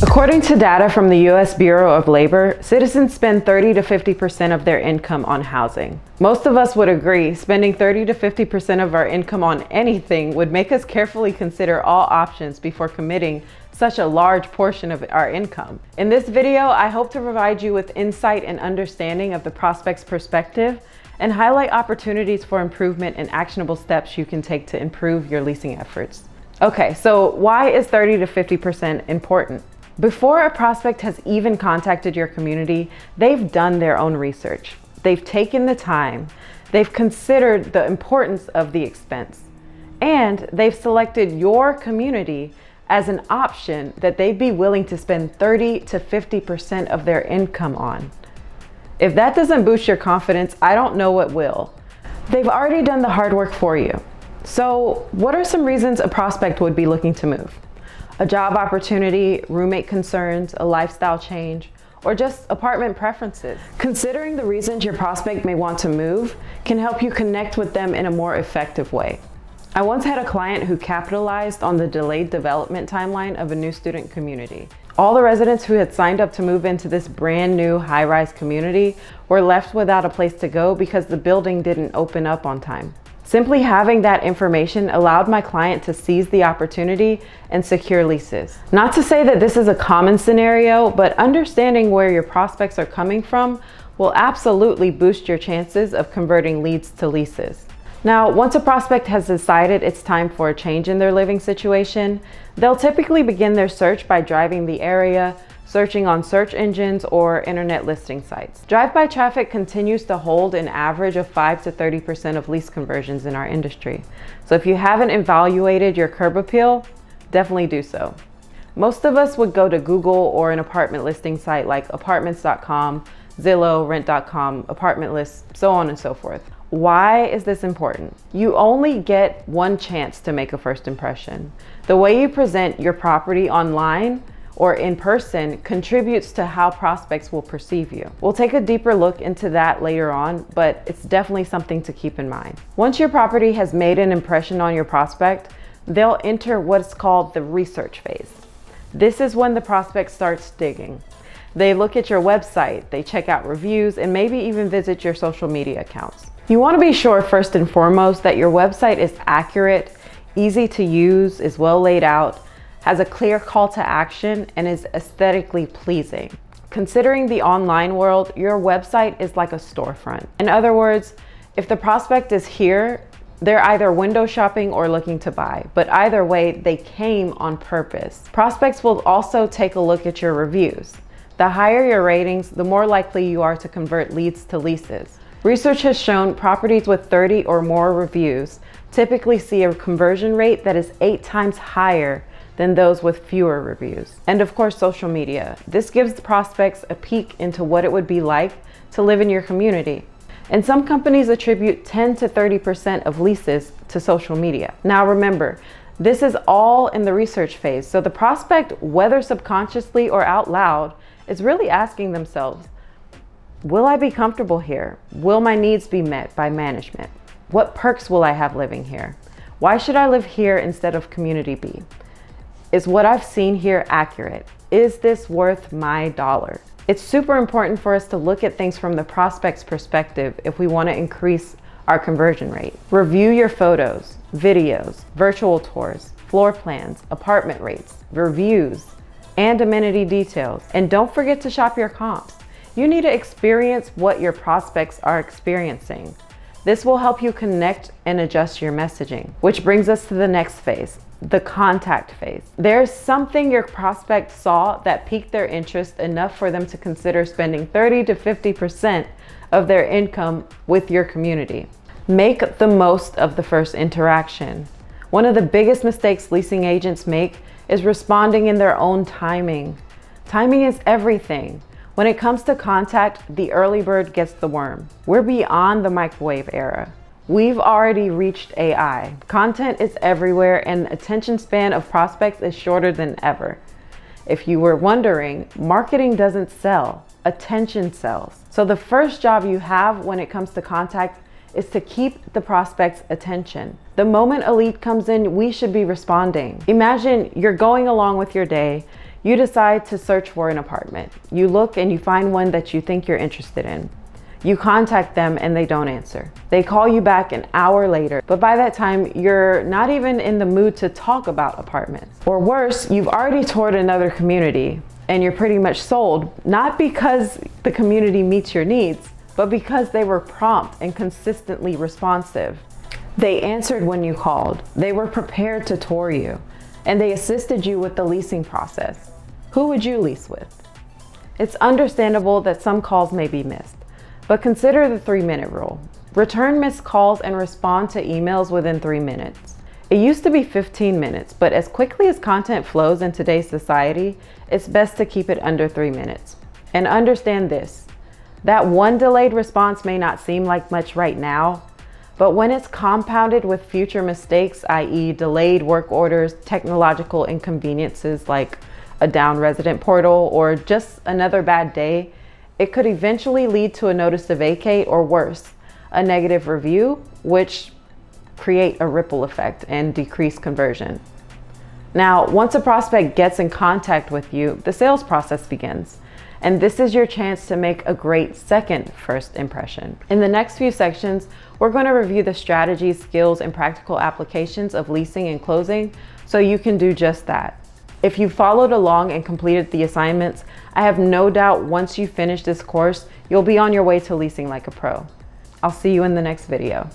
According to data from the U.S. Bureau of Labor, citizens spend 30 to 50% of their income on housing. Most of us would agree spending 30 to 50% of our income on anything would make us carefully consider all options before committing such a large portion of our income. In this video, I hope to provide you with insight and understanding of the prospect's perspective and highlight opportunities for improvement and actionable steps you can take to improve your leasing efforts. Okay, so why is 30 to 50% important? Before a prospect has even contacted your community, they've done their own research. They've taken the time, they've considered the importance of the expense, and they've selected your community as an option that they'd be willing to spend 30 to 50% of their income on. If that doesn't boost your confidence, I don't know what will. They've already done the hard work for you. So what are some reasons a prospect would be looking to move? A job opportunity, roommate concerns, a lifestyle change, or just apartment preferences. Considering the reasons your prospect may want to move can help you connect with them in a more effective way. I once had a client who capitalized on the delayed development timeline of a new student community. All the residents who had signed up to move into this brand new high-rise community were left without a place to go because the building didn't open up on time. Simply having that information allowed my client to seize the opportunity and secure leases. Not to say that this is a common scenario, but understanding where your prospects are coming from will absolutely boost your chances of converting leads to leases. Now, once a prospect has decided it's time for a change in their living situation, they'll typically begin their search by driving the area, searching on search engines or internet listing sites. Drive-by traffic continues to hold an average of 5 to 30% of lease conversions in our industry. So if you haven't evaluated your curb appeal, definitely do so. Most of us would go to Google or an apartment listing site like apartments.com, Zillow, rent.com, apartment lists, so on and so forth. Why is this important? You only get one chance to make a first impression. The way you present your property online or in person contributes to how prospects will perceive you. We'll take a deeper look into that later on, but it's definitely something to keep in mind. Once your property has made an impression on your prospect, they'll enter what's called the research phase. This is when the prospect starts digging. They look at your website, they check out reviews, and maybe even visit your social media accounts. You want to be sure first and foremost that your website is accurate, easy to use, is well laid out, has a clear call to action, and is aesthetically pleasing. Considering the online world, your website is like a storefront. In other words, if the prospect is here, they're either window shopping or looking to buy, but either way, they came on purpose. Prospects will also take a look at your reviews. The higher your ratings, the more likely you are to convert leads to leases. Research has shown properties with 30 or more reviews typically see a conversion rate that is 8 times higher than those with fewer reviews. And of course, social media. This gives the prospects a peek into what it would be like to live in your community. And some companies attribute 10 to 30% of leases to social media. Now remember, this is all in the research phase, so the prospect, whether subconsciously or out loud, is really asking themselves, will I be comfortable here? Will my needs be met by management? What perks will I have living here? Why should I live here instead of community B? Is what I've seen here accurate? Is this worth my dollar? It's super important for us to look at things from the prospect's perspective if we want to increase our conversion rate. Review your photos, videos, virtual tours, floor plans, apartment rates, reviews, and amenity details. And don't forget to shop your comps. You need to experience what your prospects are experiencing. This will help you connect and adjust your messaging, which brings us to the next phase, the contact phase. There's something your prospect saw that piqued their interest enough for them to consider spending 30 to 50% of their income with your community. Make the most of the first interaction. One of the biggest mistakes leasing agents make is responding in their own timing. Timing is everything. When it comes to contact, the early bird gets the worm. We're beyond the microwave era. We've already reached AI. Content is everywhere and the attention span of prospects is shorter than ever. If you were wondering, marketing doesn't sell, attention sells. So the first job you have when it comes to contact is to keep the prospect's attention. The moment a lead comes in, we should be responding. Imagine you're going along with your day, You decide to search for an apartment. You look and you find one that you think you're interested in. You contact them and they don't answer. They call you back an hour later, but by that time, you're not even in the mood to talk about apartments. Or worse, you've already toured another community and you're pretty much sold, not because the community meets your needs, but because they were prompt and consistently responsive. They answered when you called. They were prepared to tour you, and they assisted you with the leasing process. Who would you lease with? It's understandable that some calls may be missed, but consider the 3-minute rule. Return missed calls and respond to emails within 3 minutes. It used to be 15 minutes, but as quickly as content flows in today's society, it's best to keep it under 3 minutes. And understand this, that one delayed response may not seem like much right now, but when it's compounded with future mistakes, i.e. delayed work orders, technological inconveniences like a down resident portal, or just another bad day, it could eventually lead to a notice to vacate, or worse, a negative review, which create a ripple effect and decrease conversion. Now, once a prospect gets in contact with you, the sales process begins. And this is your chance to make a great second first impression. In the next few sections, we're going to review the strategies, skills, and practical applications of leasing and closing so you can do just that. If you followed along and completed the assignments, I have no doubt once you finish this course, you'll be on your way to leasing like a pro. I'll see you in the next video.